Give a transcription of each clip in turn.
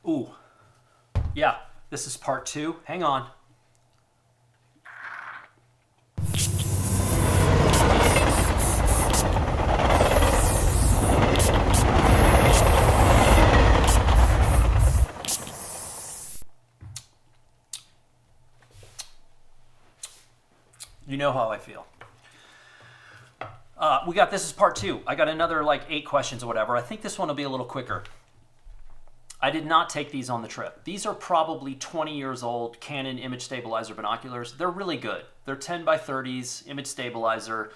Ooh, yeah, this is part 2. Hang on. You know how I feel. We got this is part 2. I got another like 8 questions or whatever. I think this one will be a little quicker. I did not take these on the trip. These are probably 20 years old Canon image stabilizer binoculars. They're really good. They're 10 by 30s, image stabilizer.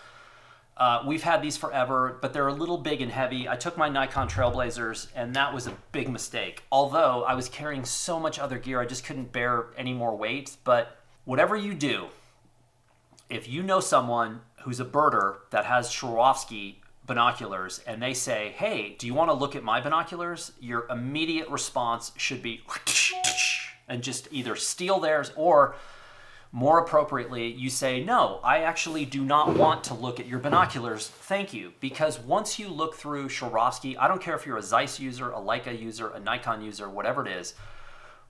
We've had these forever, but they're a little big and heavy. I took my Nikon Trailblazers, and that was a big mistake. Although I was carrying so much other gear, I just couldn't bear any more weight. But whatever you do, if you know someone who's a birder that has Swarovski binoculars and they say, hey, do you want to look at my binoculars? Your immediate response should be and just either steal theirs, or more appropriately, you say, no, I actually do not want to look at your binoculars. Thank you. Because once you look through Swarovski, I don't care if you're a Zeiss user, a Leica user, a Nikon user, whatever it is,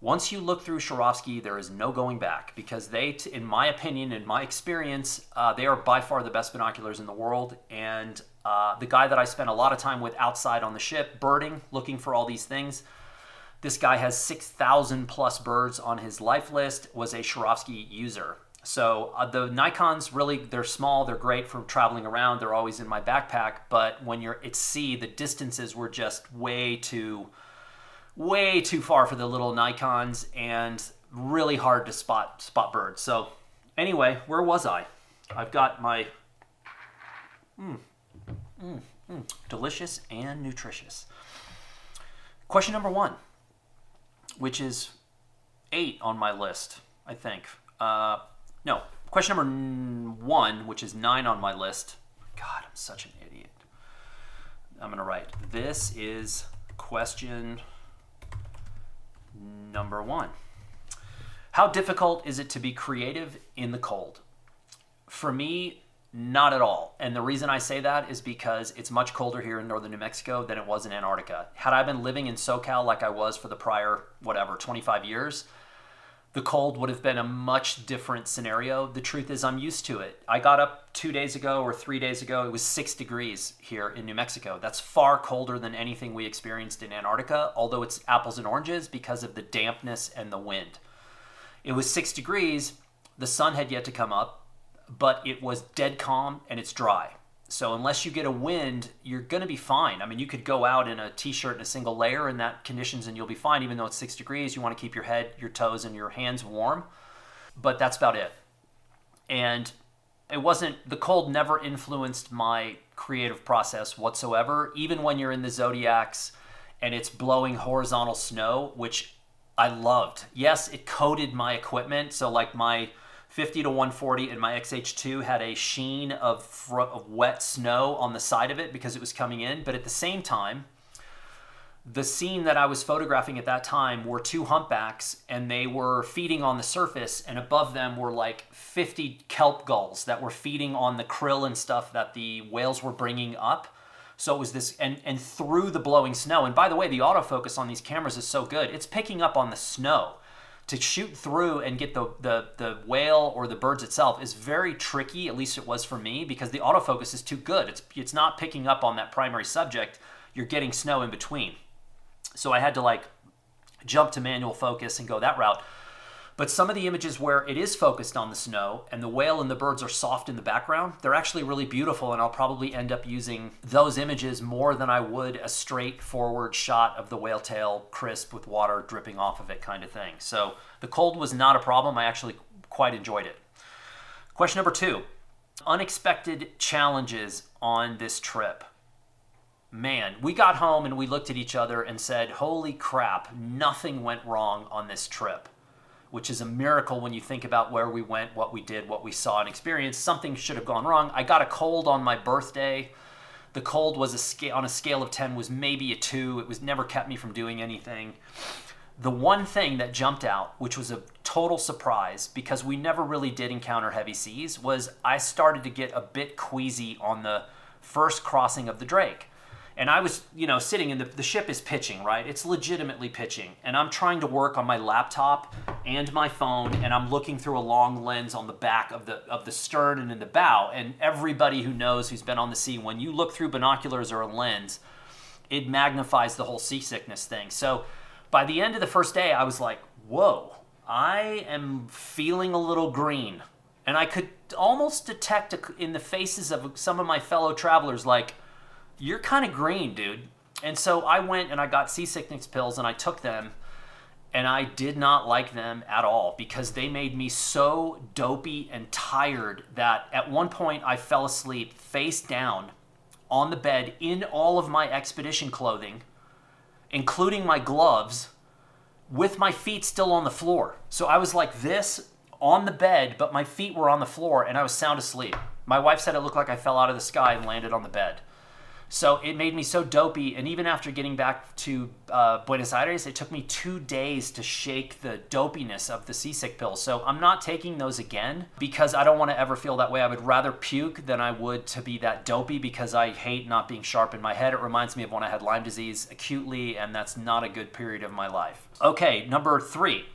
once you look through Swarovski, there is no going back, because they, in my opinion, in my experience, they are by far the best binoculars in the world. And the guy that I spent a lot of time with outside on the ship, birding, looking for all these things, this guy has 6,000 plus birds on his life list, was a Swarovski user. So the Nikons, really, they're small, they're great for traveling around, they're always in my backpack, but when you're at sea, the distances were just way too far for the little Nikons, and really hard to spot birds. So anyway, where was I? I've got my delicious and nutritious. Question number 1, which is 8 on my list, I think. No, question number 1, which is 9 on my list. God, I'm such an idiot. I'm gonna write, this is question number 1. How difficult is it to be creative in the cold? For me, not at all. And the reason I say that is because it's much colder here in northern New Mexico than it was in Antarctica. Had I been living in SoCal like I was for the prior, 25 years, the cold would have been a much different scenario. The truth is, I'm used to it. I got up 2 days ago or 3 days ago. It was 6 degrees here in New Mexico. That's far colder than anything we experienced in Antarctica, although it's apples and oranges because of the dampness and the wind. It was 6 degrees. The sun had yet to come up, but it was dead calm and it's dry. So unless you get a wind, you're going to be fine. I mean, you could go out in a t-shirt and a single layer in that conditions and you'll be fine. Even though it's 6 degrees, you want to keep your head, your toes, and your hands warm. But that's about it. And the cold never influenced my creative process whatsoever. Even when you're in the Zodiacs and it's blowing horizontal snow, which I loved. Yes, it coated my equipment. So like my 50 to 140 and my XH2 had a sheen of wet snow on the side of it because it was coming in. But at the same time, the scene that I was photographing at that time were 2 humpbacks, and they were feeding on the surface, and above them were like 50 kelp gulls that were feeding on the krill and stuff that the whales were bringing up. So it was this, and through the blowing snow. And by the way, the autofocus on these cameras is so good. It's picking up on the snow. To shoot through and get the whale or the birds itself is very tricky, at least it was for me, because the autofocus is too good. It's not picking up on that primary subject. You're getting snow in between. So I had to like jump to manual focus and go that route. But some of the images where it is focused on the snow and the whale and the birds are soft in the background, they're actually really beautiful, and I'll probably end up using those images more than I would a straightforward shot of the whale tail crisp with water dripping off of it kind of thing. So the cold was not a problem. I actually quite enjoyed it. Question number 2, unexpected challenges on this trip. Man, we got home and we looked at each other and said, holy crap, nothing went wrong on this trip. Which is a miracle when you think about where we went, what we did, what we saw and experienced. Something should have gone wrong. I got a cold on my birthday. The cold was on a scale of 10 was maybe a 2. It was never kept me from doing anything. The one thing that jumped out, which was a total surprise because we never really did encounter heavy seas, was I started to get a bit queasy on the first crossing of the Drake. And I was, sitting in the ship is pitching, right? It's legitimately pitching. And I'm trying to work on my laptop and my phone, and I'm looking through a long lens on the back of the stern and in the bow. And everybody who knows, who's been on the sea, when you look through binoculars or a lens, it magnifies the whole seasickness thing. So by the end of the first day, I was like, whoa, I am feeling a little green. And I could almost detect in the faces of some of my fellow travelers, like, you're kind of green, dude. And so I went and I got seasickness pills and I took them, and I did not like them at all because they made me so dopey and tired that at one point I fell asleep face down on the bed in all of my expedition clothing, including my gloves, with my feet still on the floor. So I was like this on the bed, but my feet were on the floor and I was sound asleep. My wife said it looked like I fell out of the sky and landed on the bed. So it made me so dopey, and even after getting back to Buenos Aires, it took me 2 days to shake the dopiness of the seasick pills. So I'm not taking those again because I don't want to ever feel that way. I would rather puke than I would to be that dopey because I hate not being sharp in my head. It reminds me of when I had Lyme disease acutely, and that's not a good period of my life. Okay, number 3.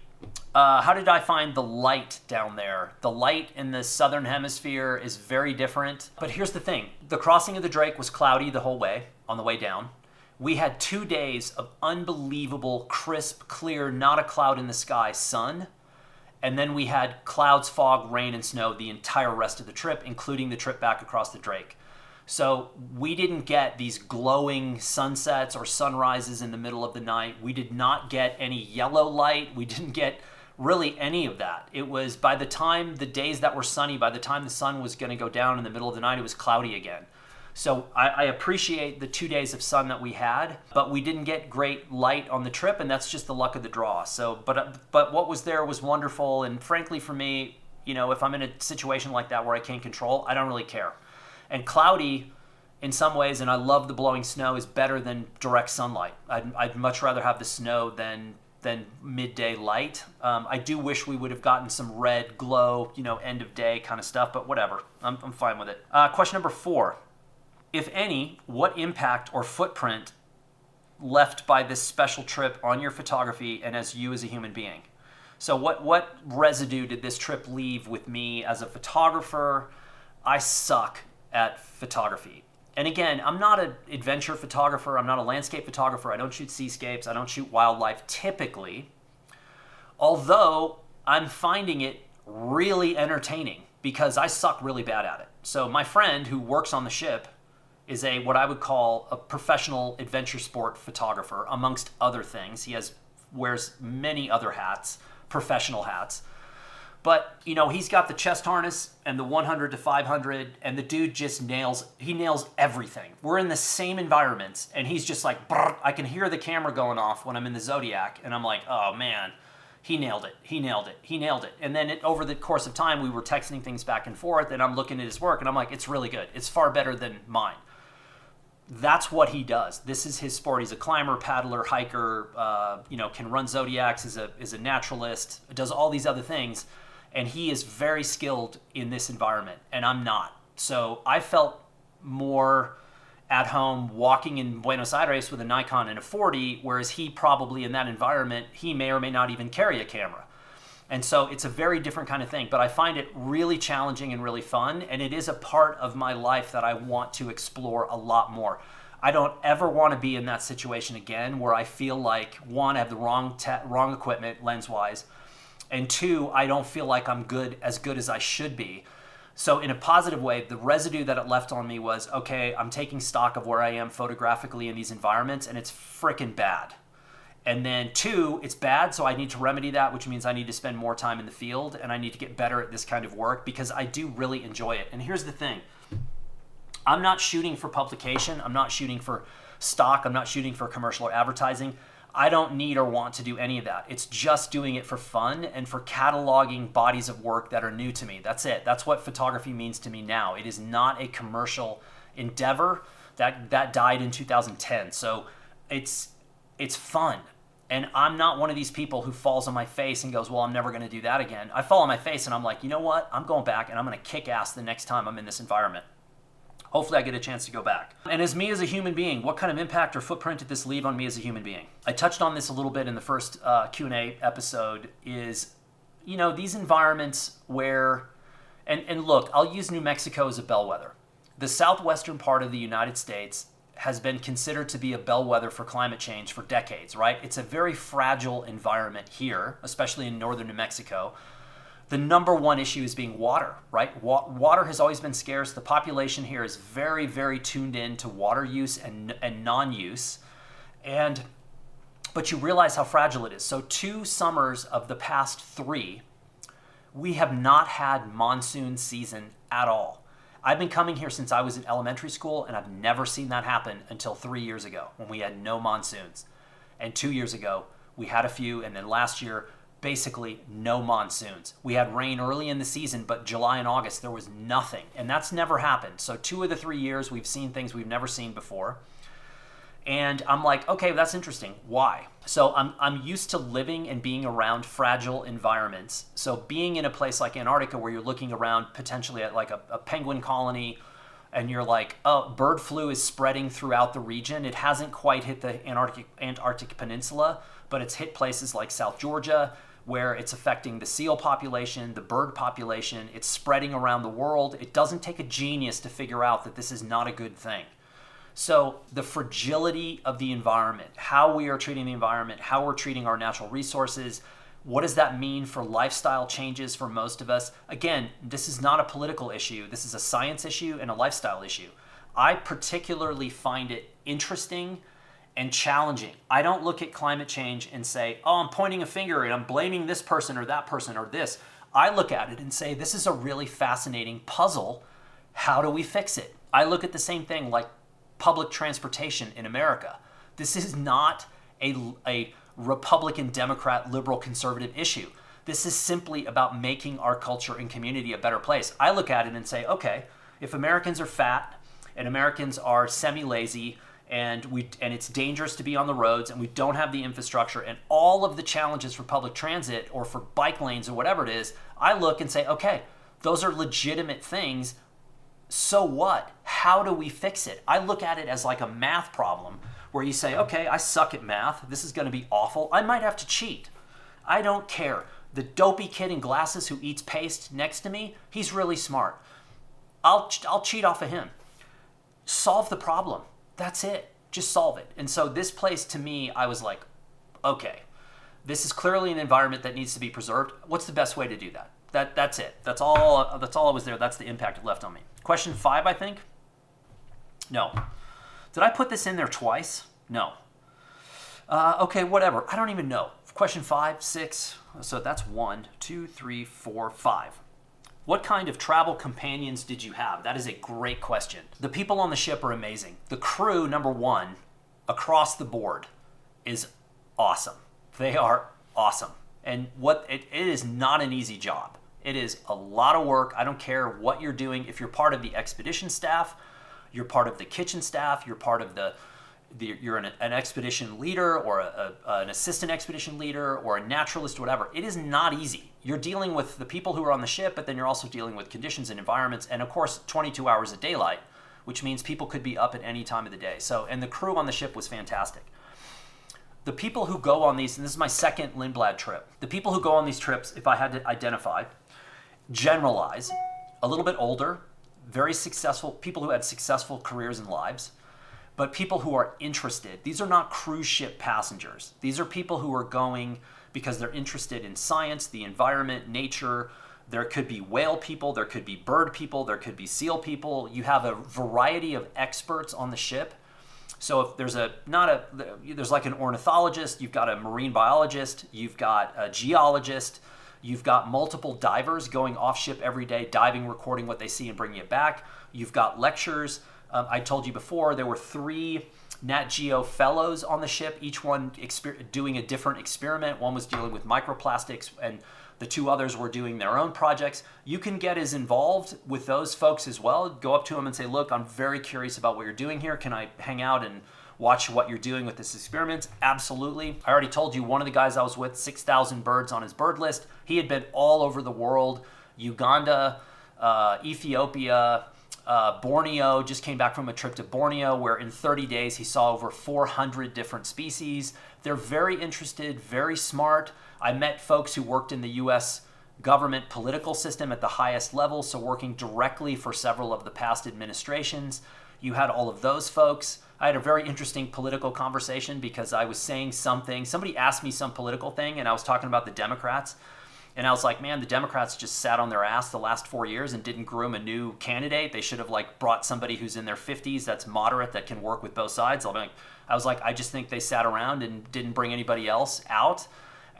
How did I find the light down there? The light in the southern hemisphere is very different. But here's the thing. The crossing of the Drake was cloudy the whole way on the way down. We had 2 days of unbelievable, crisp, clear, not a cloud in the sky sun. And then we had clouds, fog, rain, and snow the entire rest of the trip, including the trip back across the Drake. So we didn't get these glowing sunsets or sunrises in the middle of the night. We did not get any yellow light. We didn't get really any of that. It was by the time the days that were sunny, by the time the sun was going to go down in the middle of the night, it was cloudy again. So I appreciate the 2 days of sun that we had, but we didn't get great light on the trip, and that's just the luck of the draw. So, but what was there was wonderful, and frankly for me, if I'm in a situation like that where I can't control, I don't really care. And cloudy, in some ways, and I love the blowing snow, is better than direct sunlight. I'd much rather have the snow than midday light. I do wish we would have gotten some red glow, end of day kind of stuff, but whatever. I'm fine with it. Question number 4. If any, what impact or footprint left by this special trip on your photography and as you as a human being? So what residue did this trip leave with me as a photographer? I suck at photography. And again, I'm not an adventure photographer. I'm not a landscape photographer. I don't shoot seascapes. I don't shoot wildlife typically. Although I'm finding it really entertaining because I suck really bad at it. So my friend who works on the ship is what I would call a professional adventure sport photographer, amongst other things. He wears many other hats, professional hats. But, he's got the chest harness and the 100 to 500, and the dude just nails everything. We're in the same environments, and he's just like, brr, I can hear the camera going off when I'm in the Zodiac, and I'm like, oh man, he nailed it. And then over the course of time, we were texting things back and forth, and I'm looking at his work, and I'm like, it's really good. It's far better than mine. That's what he does. This is his sport. He's a climber, paddler, hiker, can run Zodiacs, is a naturalist, does all these other things. And he is very skilled in this environment, and I'm not. So I felt more at home walking in Buenos Aires with a Nikon and a 40, whereas he probably in that environment, he may or may not even carry a camera. And so it's a very different kind of thing, but I find it really challenging and really fun, and it is a part of my life that I want to explore a lot more. I don't ever want to be in that situation again where I feel like, one, I have the wrong equipment lens-wise, and 2, I don't feel like I'm as good as I should be. So in a positive way, the residue that it left on me was, okay, I'm taking stock of where I am photographically in these environments, and it's freaking bad. And then 2, it's bad, so I need to remedy that, which means I need to spend more time in the field, and I need to get better at this kind of work because I do really enjoy it. And here's the thing. I'm not shooting for publication. I'm not shooting for stock. I'm not shooting for commercial or advertising. I don't need or want to do any of that. It's just doing it for fun and for cataloging bodies of work that are new to me. That's it. That's what photography means to me now. It is not a commercial endeavor. That died in 2010. So it's fun. And I'm not one of these people who falls on my face and goes, well, I'm never going to do that again. I fall on my face and I'm like, you know what? I'm going back and I'm going to kick ass the next time I'm in this environment. Hopefully I get a chance to go back. And as me as a human being, what kind of impact or footprint did this leave on me as a human being? I touched on this a little bit in the first Q&A episode is, these environments where, and look, I'll use New Mexico as a bellwether. The southwestern part of the United States has been considered to be a bellwether for climate change for decades, right? It's a very fragile environment here, especially in northern New Mexico. The number one issue is being water, right? Water has always been scarce. The population here is very, very tuned in to water use and non-use. But you realize how fragile it is. So 2 summers of the past 3, we have not had monsoon season at all. I've been coming here since I was in elementary school, and I've never seen that happen until 3 years ago when we had no monsoons. And 2 years ago, we had a few, and then last year, basically no monsoons. We had rain early in the season, but July and August, there was nothing. And that's never happened. So 2 of the 3 years, we've seen things we've never seen before. And I'm like, okay, that's interesting. Why? So I'm used to living and being around fragile environments. So being in a place like Antarctica where you're looking around potentially at like a penguin colony and you're like, oh, bird flu is spreading throughout the region. It hasn't quite hit the Antarctic Peninsula, but it's hit places like South Georgia where it's affecting the seal population, the bird population. It's spreading around the world. It doesn't take a genius to figure out that this is not a good thing. So the fragility of the environment, how we are treating the environment, how we're treating our natural resources, what does that mean for lifestyle changes for most of us? Again, this is not a political issue. This is a science issue and a lifestyle issue. I particularly find it interesting and challenging. I don't look at climate change and say, oh, I'm pointing a finger and I'm blaming this person or that person or this. I look at it and say, this is a really fascinating puzzle. How do we fix it? I look at the same thing like public transportation in America. This is not a Republican, Democrat, liberal, conservative issue. This is simply about making our culture and community a better place. I look at it and say, okay, if Americans are fat and Americans are semi-lazy and it's dangerous to be on the roads and we don't have the infrastructure and all of the challenges for public transit or for bike lanes or whatever it is, I look and say, okay, those are legitimate things. So what? How do we fix it? I look at it as like a math problem where you say, okay, I suck at math. This is going to be awful. I might have to cheat. I don't care. The dopey kid in glasses who eats paste next to me, he's really smart. I'll cheat off of him. Solve the problem. That's it. Just solve it. And so this place to me, I was like, okay, this is clearly an environment that needs to be preserved. What's the best way to do that? That's it. That's all I was there. That's the impact it left on me. Question 5, I think. No. Did I put this in there twice? No. Okay, whatever. I don't even know. Question 5, 6. So that's 1, 2, 3, 4, 5. What kind of travel companions did you have? That is a great question. The people on the ship are amazing. The crew, number 1, across the board, is awesome. They are awesome. And it is not an easy job. It is a lot of work. I don't care what you're doing. If you're part of the expedition staff, you're part of the kitchen staff, you're part of you're an expedition leader or an assistant expedition leader or a naturalist or whatever. It is not easy. You're dealing with the people who are on the ship, but then you're also dealing with conditions and environments, and of course 22 hours of daylight, which means people could be up at any time of the day. And the crew on the ship was fantastic. The people who go on these, and this is my second Lindblad trip, the people who go on these trips, if I had to identify, generalize, a little bit older, very successful, people who had successful careers and lives, but people who are interested. These are not cruise ship passengers. These are people who are going because they're interested in science, the environment, nature. There could be whale people, there could be bird people, there could be seal people. You have a variety of experts on the ship. So if there's there's like an ornithologist, you've got a marine biologist, you've got a geologist, you've got multiple divers going off ship every day, diving, recording what they see and bringing it back. You've got lectures. I told you before, there were 3 Nat Geo fellows on the ship, each one doing a different experiment. One was dealing with microplastics and the 2 others were doing their own projects. You can get as involved with those folks as well. Go up to them and say, look, I'm very curious about what you're doing here. Can I hang out and watch what you're doing with this experiment? Absolutely. I already told you one of the guys I was with, 6,000 birds on his bird list. He had been all over the world, Uganda, Ethiopia, Borneo, just came back from a trip to Borneo where in 30 days he saw over 400 different species. They're very interested, very smart. I met folks who worked in the U.S. government political system at the highest level, so working directly for several of the past administrations. You had all of those folks. I had a very interesting political conversation because I was saying something. Somebody asked me some political thing, and I was talking about the Democrats. And I was like, man, the Democrats just sat on their ass the last 4 years and didn't groom a new candidate. They should have brought somebody who's in their 50s that's moderate that can work with both sides. I was like, I just think they sat around and didn't bring anybody else out.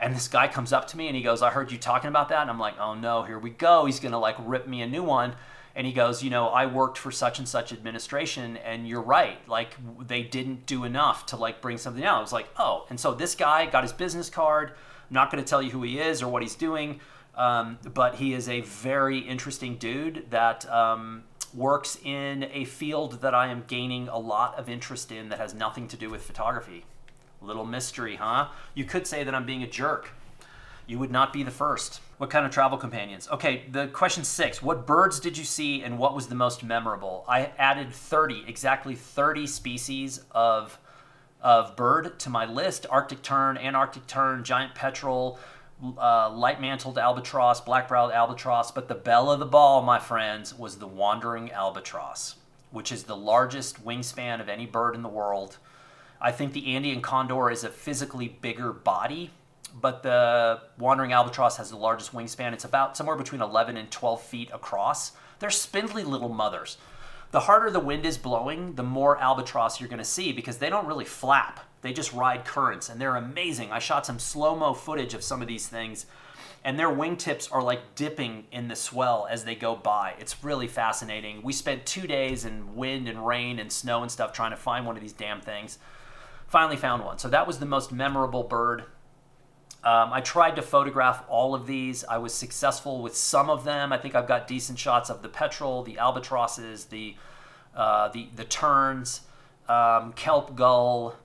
And this guy comes up to me and he goes, I heard you talking about that. And I'm like, oh no, here we go. He's going to rip me a new one. And he goes, I worked for such and such administration, and you're right. They didn't do enough to bring something out. I was like, oh. And so this guy got his business card. I'm not going to tell you who he is or what he's doing, but he is a very interesting dude that works in a field that I am gaining a lot of interest in that has nothing to do with photography. Little mystery, huh? You could say that I'm being a jerk. You would not be the first. What kind of travel companions? Okay, the question 6. What birds did you see and what was the most memorable? I added exactly 30 species of bird to my list. Arctic tern, Antarctic tern, giant petrel, light-mantled albatross, black-browed albatross. But the belle of the ball, my friends, was the wandering albatross, which is the largest wingspan of any bird in the world. I think the Andean condor is a physically bigger body, but the wandering albatross has the largest wingspan. It's about somewhere between 11 and 12 feet across. They're spindly little mothers. The harder the wind is blowing, the more albatross you're going to see because they don't really flap. They just ride currents, and they're amazing. I shot some slow-mo footage of some of these things, and their wingtips are dipping in the swell as they go by. It's really fascinating. We spent 2 days in wind and rain and snow and stuff trying to find one of these damn things. Finally found one. So that was the most memorable bird. I tried to photograph all of these. I was successful with some of them. I think I've got decent shots of the petrel, the albatrosses, the terns, kelp gull,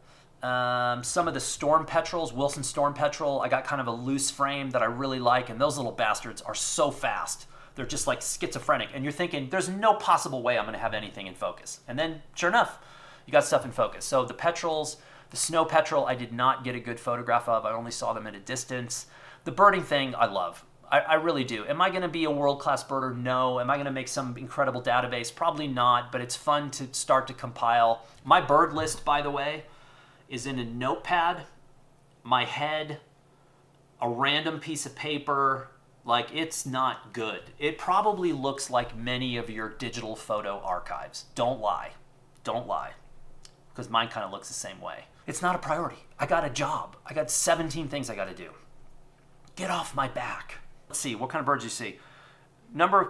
some of the storm petrels, Wilson storm petrel. I got kind of a loose frame that I really like, and those little bastards are so fast. They're just schizophrenic, and you're thinking, there's no possible way I'm going to have anything in focus. And then, sure enough, you got stuff in focus. So the petrels, the snow petrel, I did not get a good photograph of. I only saw them at a distance. The birding thing, I love. I really do. Am I going to be a world-class birder? No. Am I going to make some incredible database? Probably not, but it's fun to start to compile. My bird list, by the way, is in a notepad, my head, a random piece of paper. It's not good. It probably looks like many of your digital photo archives. Don't lie. Don't lie. Because mine kind of looks the same way. It's not a priority. I got a job. I got 17 things I got to do. Get off my back. Let's see, what kind of birds you see?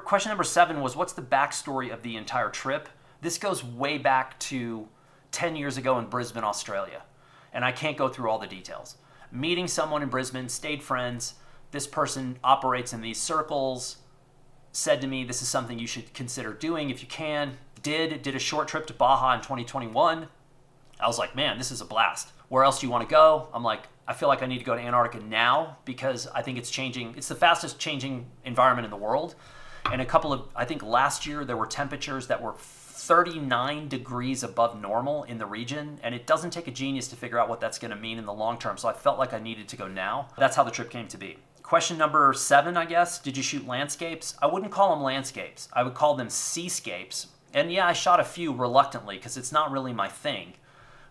Question number 7 was, what's the backstory of the entire trip? This goes way back to 10 years ago in Brisbane, Australia. And I can't go through all the details. Meeting someone in Brisbane, stayed friends. This person operates in these circles. Said to me, this is something you should consider doing if you can. Did a short trip to Baja in 2021. I was like, man, this is a blast. Where else do you want to go? I'm like, I feel like I need to go to Antarctica now because I think it's changing. It's the fastest changing environment in the world. And I think last year there were temperatures that were 39 degrees above normal in the region. And it doesn't take a genius to figure out what that's going to mean in the long term. So I felt like I needed to go now. That's how the trip came to be. Question number 7, I guess. Did you shoot landscapes? I wouldn't call them landscapes. I would call them seascapes. And yeah, I shot a few reluctantly because it's not really my thing.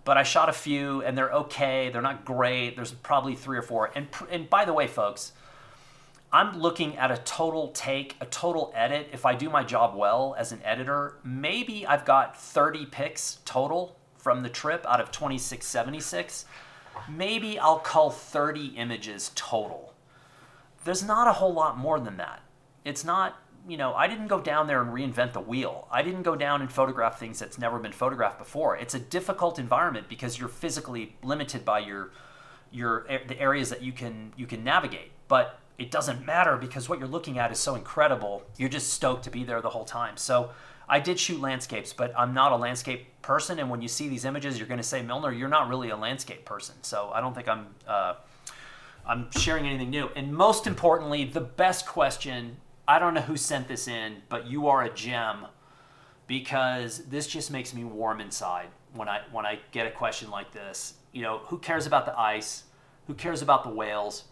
But I shot a few, and they're okay. They're not great. There's probably 3 or 4. And by the way, folks, I'm looking at a total take, a total edit. If I do my job well as an editor, maybe I've got 30 pics total from the trip out of 2676. Maybe I'll cull 30 images total. There's not a whole lot more than that. It's not, I didn't go down there and reinvent the wheel. I didn't go down and photograph things that's never been photographed before. It's a difficult environment because you're physically limited by the areas that you can navigate. But it doesn't matter because what you're looking at is so incredible. You're just stoked to be there the whole time. So I did shoot landscapes, but I'm not a landscape person. And when you see these images, you're going to say, Milner, you're not really a landscape person. So I don't think I'm sharing anything new. And most importantly, the best question, I don't know who sent this in, but you are a gem. because this just makes me warm inside when I get a question like this. Who cares about the ice? Who cares about the whales,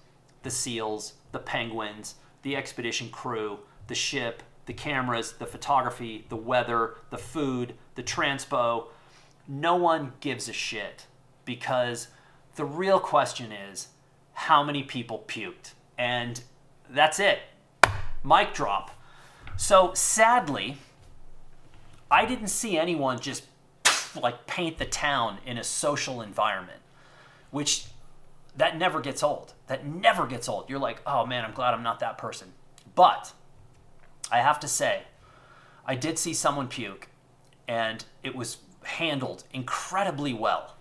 the seals, the penguins, the expedition crew, the ship, the cameras, the photography, the weather, the food, the transpo? No one gives a shit, because the real question is, how many people puked? And that's it. Mic drop. So sadly, I didn't see anyone just like paint the town in a social environment, which that never gets old. That never gets old. You're like, oh man, I'm glad I'm not that person. But I have to say, I did see someone puke, and it was handled incredibly well.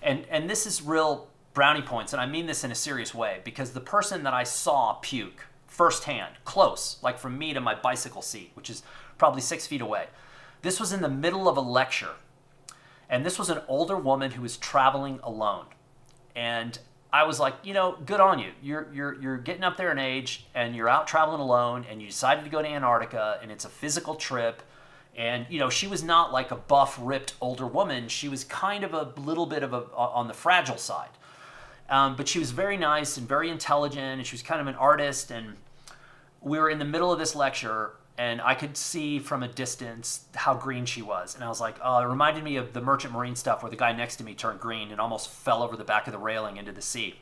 And this is real brownie points, and I mean this in a serious way, because the person that I saw puke firsthand, close, like from me to my bicycle seat, which is probably 6 feet away, this was in the middle of a lecture. And this was an older woman who was traveling alone. And I was like, good on you. You're getting up there in age, and you're out traveling alone, and you decided to go to Antarctica, and it's a physical trip. And, she was not like a buff, ripped older woman. She was kind of a little bit on the fragile side. But she was very nice and very intelligent, and she was kind of an artist. And we were in the middle of this lecture, and I could see from a distance how green she was. And I was like, oh, it reminded me of the Merchant Marine stuff where the guy next to me turned green and almost fell over the back of the railing into the sea.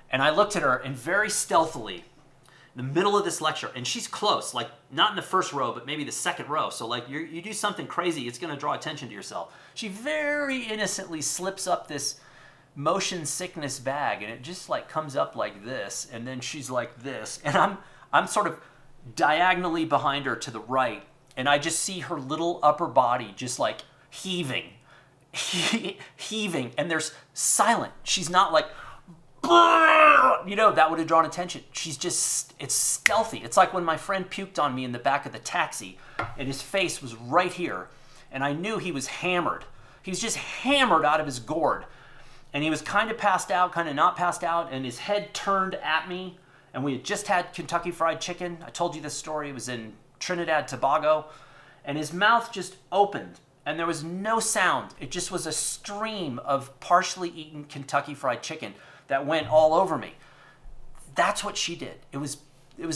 And I looked at her, and very stealthily, in the middle of this lecture, and she's close, like not in the first row, but maybe the second row. So like you do something crazy, it's going to draw attention to yourself. She very innocently slips up this motion sickness bag, and it just like comes up like this, and then she's like this, and I'm sort of diagonally behind her to the right, and I just see her little upper body just like heaving, and there's silent. She's not like, that would have drawn attention. It's stealthy. It's like when my friend puked on me in the back of the taxi, and his face was right here, and I knew he was hammered. He was just hammered out of his gourd, and he was kind of passed out, kind of not passed out, and his head turned at me. And we had just had Kentucky Fried Chicken. I told you this story. It was in Trinidad, Tobago. And his mouth just opened, and there was no sound. It just was a stream of partially eaten Kentucky Fried Chicken that went all over me. That's what she did. It was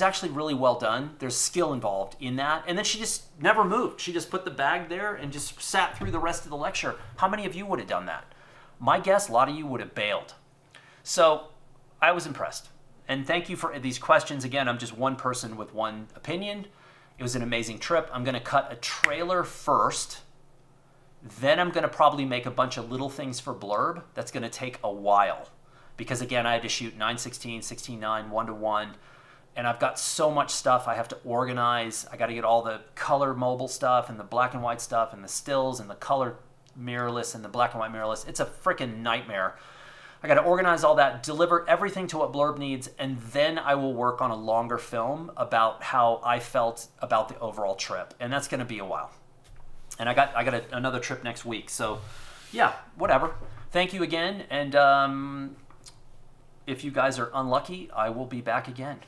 actually really well done. There's skill involved in that. And then she just never moved. She just put the bag there and just sat through the rest of the lecture. How many of you would have done that? My guess, a lot of you would have bailed. So I was impressed. And thank you for these questions. Again, I'm just one person with one opinion. It was an amazing trip. I'm going to cut a trailer first. Then I'm going to probably make a bunch of little things for Blurb. That's going to take a while. Because again, I had to shoot 9:16, 16:9, 1:1. And I've got so much stuff I have to organize. I got to get all the color mobile stuff and the black and white stuff and the stills and the color mirrorless and the black and white mirrorless. It's a freaking nightmare. I got to organize all that, deliver everything to what Blurb needs, and then I will work on a longer film about how I felt about the overall trip. And that's going to be a while. And I got another trip next week. So, yeah, whatever. Thank you again. And if you guys are unlucky, I will be back again.